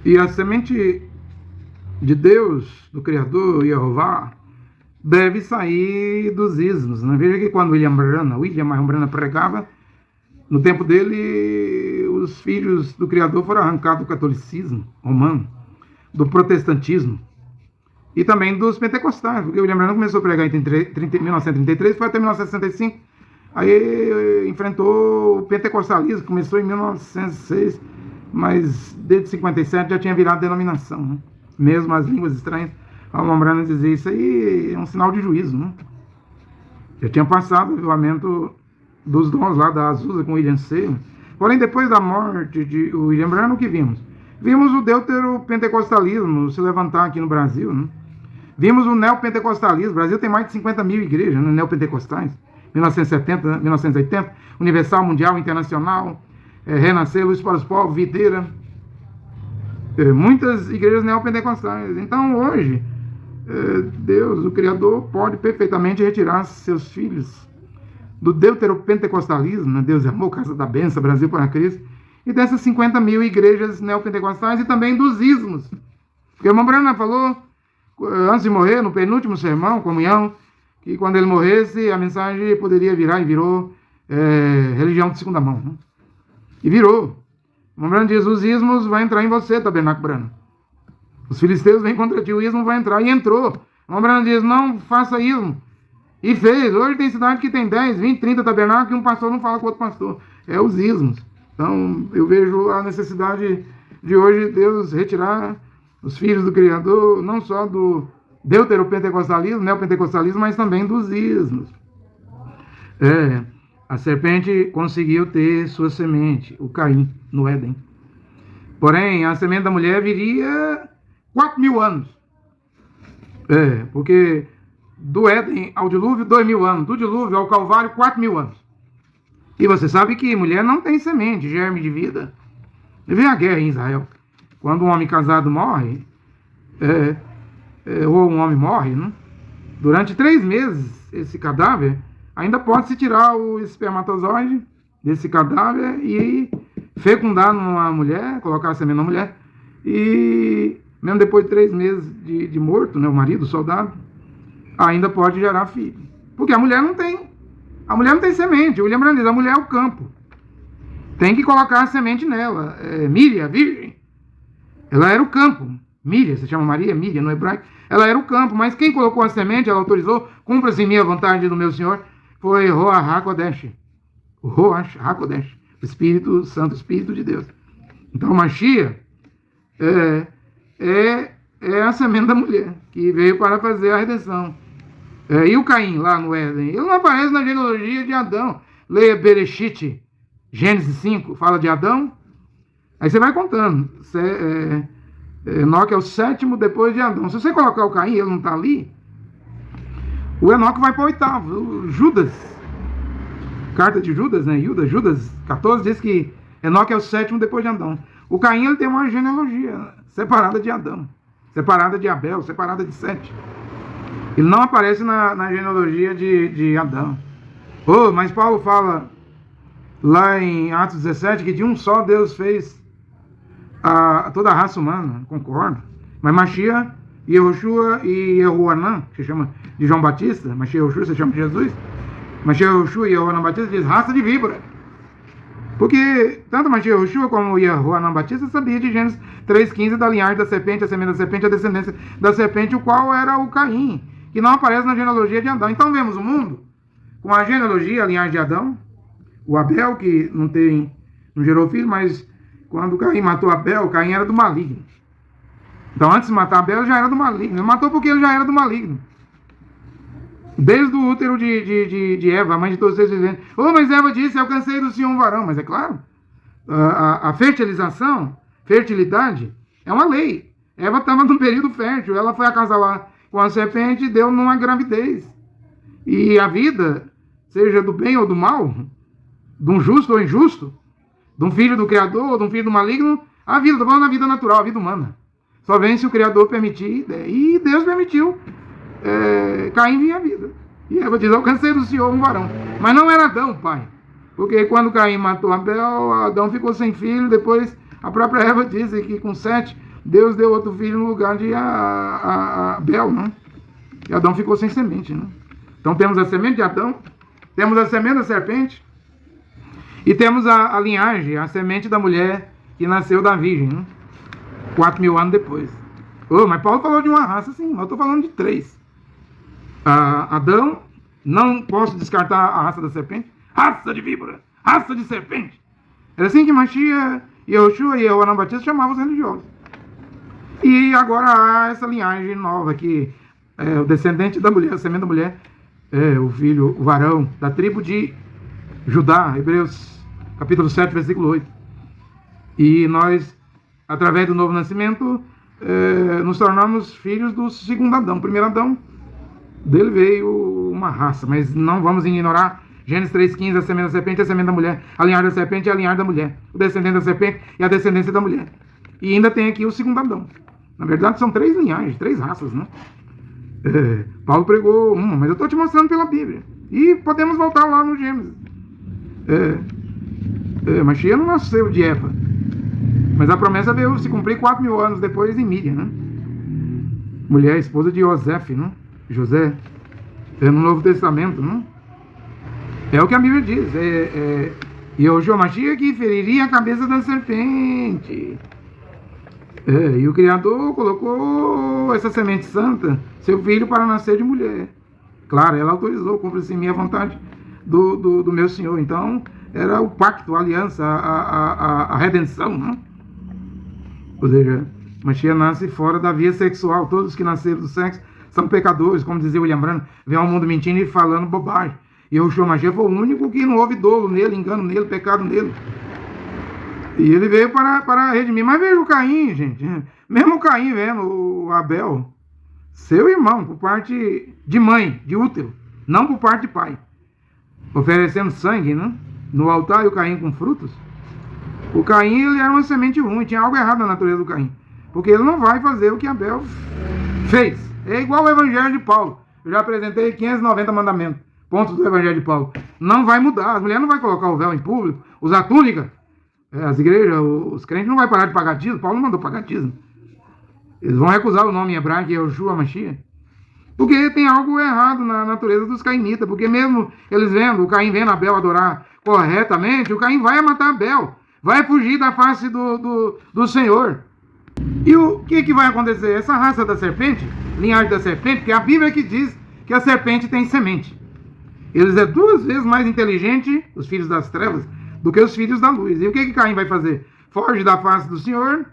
E a semente de Deus, do Criador, Jeová, deve sair dos ismos. Né? Veja que quando William Brana pregava, no tempo dele, os filhos do Criador foram arrancados do catolicismo romano, do protestantismo e também dos pentecostais, porque William Branham começou a pregar em 1933, foi até 1965, aí enfrentou o pentecostalismo, começou em 1906, mas desde 57 já tinha virado denominação, né? Mesmo as línguas estranhas. William Branham dizia, isso aí é um sinal de juízo, né? Já tinha passado o avivamento dos dons lá da Azusa com William Seymour. Porém, depois da morte de William Branham, o que vimos? Vimos o deuteropentecostalismo se levantar aqui no Brasil, né? Vimos o neopentecostalismo. O Brasil tem mais de 50 mil igrejas, né, neopentecostais. 1970, 1980, Universal, Mundial, Internacional, Renascer, Luz para os Povos, Videira. Muitas igrejas neopentecostais. Então, hoje, Deus, o Criador, pode perfeitamente retirar seus filhos do deuteropentecostalismo, né? Deus é amor, casa da benção, Brasil para Cristo, e dessas 50 mil igrejas neopentecostais e também dos ismos. Porque o irmão Branham falou, antes de morrer, no penúltimo sermão, comunhão, que quando ele morresse, a mensagem poderia virar, e virou religião de segunda mão. Né? E virou. O irmão Branham diz, os ismos vão entrar em você, Tabernáculo Branham. Os filisteus vêm contra ti, o ismo vai entrar, e entrou. O irmão Branham diz, não faça ismo. E fez. Hoje tem cidade que tem 10, 20, 30 tabernáculos e um pastor não fala com outro pastor. É os ismos. Então, eu vejo a necessidade de hoje Deus retirar os filhos do Criador, não só do deuteropentecostalismo, neopentecostalismo, mas também dos ismos. A serpente conseguiu ter sua semente, o Caim, no Éden. Porém, a semente da mulher viria 4.000 anos. Porque do Éden ao dilúvio, 2.000 anos. Do dilúvio ao Calvário, 4.000 anos. E você sabe que mulher não tem semente, germe de vida. E vem a guerra em Israel. Quando um homem casado morre, ou um homem morre, né? Durante 3 meses, esse cadáver, ainda pode-se tirar o espermatozoide desse cadáver e fecundar numa mulher, colocar a semente na mulher, e mesmo depois de 3 meses de morto, né, o marido, o soldado, ainda pode gerar filho. Porque a mulher não tem semente. O William Branham diz, a mulher é o campo. Tem que colocar a semente nela. Míria, virgem, ela era o campo. Míria, se chama Maria, Míria no hebraico. Ela era o campo, mas quem colocou a semente, ela autorizou, cumpra-se em mim a vontade do meu Senhor, foi Ruach HaKodesh. O Ruach HaKodesh, o Espírito Santo, o Espírito de Deus. Então, Mashiach é a semente da mulher, que veio para fazer a redenção. E o Caim, lá no Éden, ele não aparece na genealogia de Adão. Leia Bereshit, Gênesis 5, fala de Adão. Aí você vai contando. Enoque é o 7º depois de Adão. Se você colocar o Caim, ele não está ali, o Enoque vai para o 8º. Judas, carta de Judas, né? Judas 14 diz que Enoque é o 7º depois de Adão. O Caim, ele tem uma genealogia separada de Adão, separada de Abel, separada de Sete. Ele não aparece na genealogia de Adão. Mas Paulo fala lá em Atos 17 que de um só Deus fez toda a raça humana. Concordo. Mas Mashiach, Yehoshua e Yehoanã, que se chama de João Batista, Mashiach e Yehoshua se chama de Jesus, Mashiach, Yehoshua e Yehoanã Batista diz raça de víbora. Porque tanto Mashiach Yehoshua como Yehoanã Batista sabia de Gênesis 3,15 da linhagem da serpente, a semente da serpente, a descendência da serpente, o qual era o Caim, que não aparece na genealogia de Adão. Então vemos o mundo com a genealogia, a linhagem de Adão, o Abel, que não gerou filho, mas quando Caim matou Abel, Caim era do maligno. Então antes de matar Abel, ele já era do maligno. Ele matou porque ele já era do maligno. Desde o útero de Eva, a mãe de todos os seres viventes. Mas Eva disse, alcancei do Senhor um varão. Mas é claro, a fertilidade, é uma lei. Eva estava num período fértil, ela foi acasalar com a serpente e deu numa gravidez. E a vida, seja do bem ou do mal, de um justo ou injusto, de um filho do Criador ou de um filho do maligno, a vida, estou falando da vida natural, a vida humana, só vem se o Criador permitir, e Deus permitiu Caim vir à vida. E Eva diz, alcancei do Senhor um varão. Mas não era Adão, pai. Porque quando Caim matou Abel, Adão ficou sem filho, depois a própria Eva disse que com Sete, Deus deu outro filho no lugar de Abel, né? E Adão ficou sem semente, né? Então temos a semente de Adão, temos a semente da serpente, e temos a linhagem, a semente da mulher que nasceu da virgem, né? 4.000 anos depois. Oh, mas Paulo falou de uma raça, sim, mas eu estou falando de 3. Adão, não posso descartar a raça da serpente. Raça de víbora, raça de serpente. Era assim que Machia, Yehoshua e Yohanan Batista chamavam os religiosos. E agora há essa linhagem nova que o descendente da mulher, a semente da mulher, o filho, o varão da tribo de Judá, Hebreus capítulo 7, versículo 8. E nós, através do novo nascimento, nos tornamos filhos do segundo Adão. O primeiro Adão, dele veio uma raça, mas não vamos ignorar Gênesis 3,15, a semente da serpente e a semente da mulher, a linhagem da serpente e a linhagem da mulher, o descendente da serpente e a descendência da mulher. E ainda tem aqui o segundo Adão. Na verdade são 3 linhagens, 3 raças, né? Paulo pregou uma, mas eu estou te mostrando pela Bíblia. E podemos voltar lá no Gênesis. Mashiach não nasceu de Eva, mas a promessa veio se cumprir 4.000 anos depois em Mídia, né? Mulher, esposa de José, né? José, no Novo Testamento, né? É o que a Bíblia diz. E o Mashiach que feriria a cabeça da serpente. E o Criador colocou essa semente santa, seu filho, para nascer de mulher. Claro, ela autorizou, cumpre-se minha vontade do meu Senhor. Então, era o pacto, a aliança, a redenção, né? Ou seja, Mashiach nasce fora da via sexual. Todos que nasceram do sexo são pecadores, como dizia William Branham, vem ao mundo mentindo e falando bobagem. E o Mashiach foi o único que não houve dolo nele, engano nele, pecado nele. E ele veio para redimir. Mas veja o Caim, gente. Mesmo o Caim vendo o Abel, seu irmão, por parte de mãe, de útero, não por parte de pai, oferecendo sangue, né? No altar, e o Caim com frutos. O Caim, ele era uma semente ruim, tinha algo errado na natureza do Caim. Porque ele não vai fazer o que Abel fez. É igual o Evangelho de Paulo. Eu já apresentei 590 mandamentos, pontos do Evangelho de Paulo. Não vai mudar. As mulheres não vão colocar o véu em público, usar túnica. As igrejas, os crentes não vão parar de pagar dízimo. Paulo não mandou pagar dízimo. Eles vão recusar o nome em hebraico, Yehoshua Mashiach. Porque tem algo errado na natureza dos cainitas. Porque mesmo eles vendo, o Caim vendo Abel adorar corretamente, o Caim vai matar Abel. Vai fugir da face do Senhor. E o que vai acontecer? Essa raça da serpente, linhagem da serpente, porque a Bíblia que diz que a serpente tem semente. Eles é 2 vezes mais inteligente, os filhos das trevas, do que os filhos da luz. E o que Caim vai fazer? Foge da face do Senhor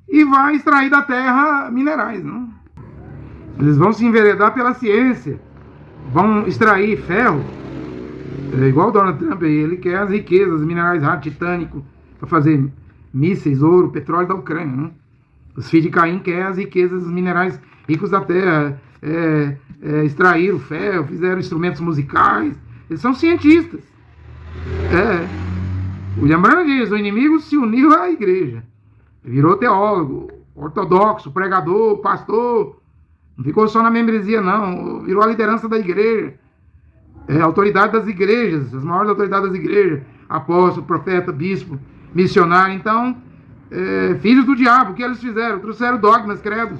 e vai extrair da terra minerais, não? Eles vão se enveredar pela ciência, vão extrair ferro, igual o Donald Trump aí, ele quer as riquezas, minerais raros, titânico, para fazer mísseis, ouro, petróleo da Ucrânia, né? Os filhos de Caim querem as riquezas, os minerais ricos da terra, extraíram ferro, fizeram instrumentos musicais, eles são cientistas. William Branham diz, o inimigo se uniu à igreja, virou teólogo, ortodoxo, pregador, pastor, não ficou só na membresia não, virou a liderança da igreja, autoridade das igrejas, as maiores autoridades das igrejas, apóstolo, profeta, bispo, missionário. Então, filhos do diabo, o que eles fizeram? Trouxeram dogmas, credos,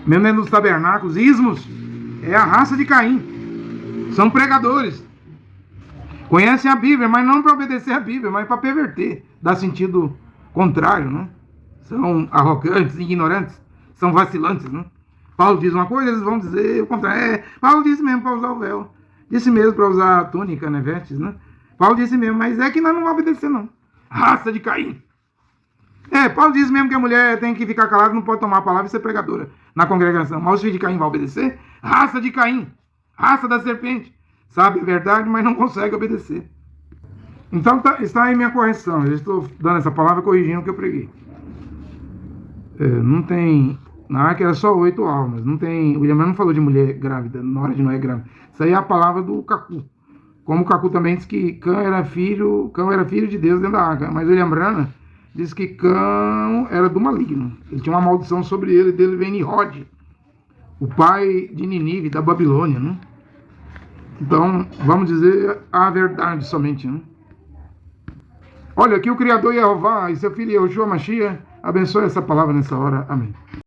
mesmo dentro dos tabernáculos, ismos, é a raça de Caim, são pregadores, conhecem a Bíblia, mas não para obedecer a Bíblia, mas para perverter, dá sentido contrário, né? São arrogantes, ignorantes, são vacilantes, né? Paulo diz uma coisa, eles vão dizer o contrário. Paulo disse mesmo para usar o véu, disse mesmo para usar a túnica, né, vestes, né? Paulo disse mesmo, mas é que nós não vamos obedecer não, raça de Caim. Paulo diz mesmo que a mulher tem que ficar calada, não pode tomar a palavra e ser pregadora na congregação, mas os filhos de Caim vão obedecer? Raça de Caim, raça da serpente, sabe a verdade, mas não consegue obedecer. Então está aí minha correção, eu estou dando essa palavra corrigindo o que eu preguei. Não tem, na arca era só 8 almas, não tem, o William não falou de mulher grávida, na hora de Noé grávida, isso aí é a palavra do Cacu. Como o Cacu também disse que Cã era filho de Deus dentro da arca, mas o William Branham diz que Cã era do maligno, ele tinha uma maldição sobre ele, dele vem Nimrod, o pai de Ninive, da Babilônia, né? Então, vamos dizer a verdade somente, né? Olha, aqui o Criador Jeová e seu filho Yehoshua Mashiach, Abençoe essa palavra nessa hora. Amém.